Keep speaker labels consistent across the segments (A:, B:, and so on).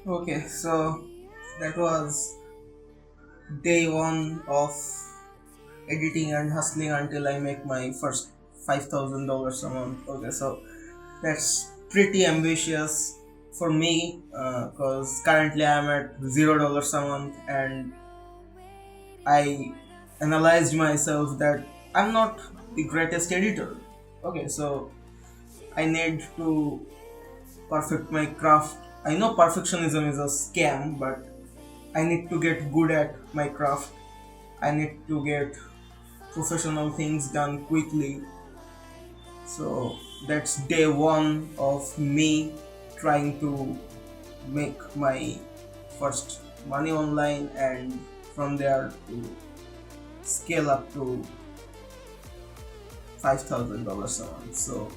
A: Okay, so that was day one of editing and hustling until I make my first $5,000 a month. Okay, so that's pretty ambitious for me because currently I'm at $0 a month, and I analyzed myself that I'm not the greatest editor. Okay, so I need to perfect my craft. I know perfectionism is a scam, but I need to get good at my craft. I need to get professional things done quickly. So that's day one of me trying to make my first money online, and from there to scale up to $5,000 a month. So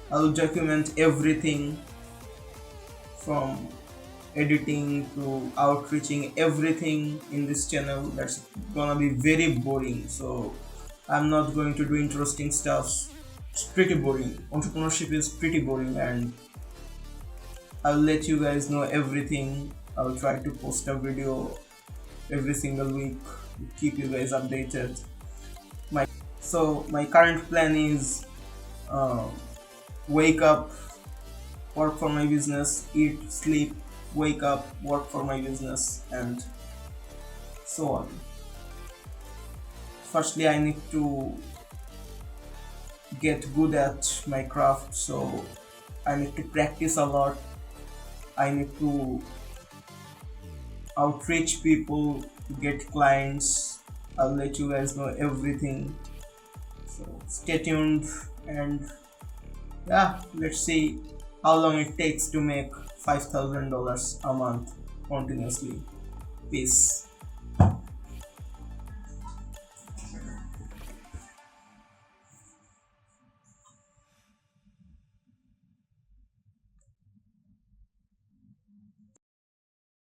A: I'll document everything from editing to outreaching, everything in this channel. That's gonna be very boring, so I'm not going to do interesting stuff. It's pretty boring. Entrepreneurship is pretty boring, and I'll let you guys know everything. I'll try to post a video every single week to keep you guys updated. My current plan is uh, wake up, work for my business, eat, sleep, wake up, work for my business, and so on. Firstly, I need to get good at my craft, so I need to practice a lot. I need to outreach people to get clients. I'll let you guys know everything. So stay tuned, and yeah, let's see how long it takes to make $5,000 a month continuously. Peace.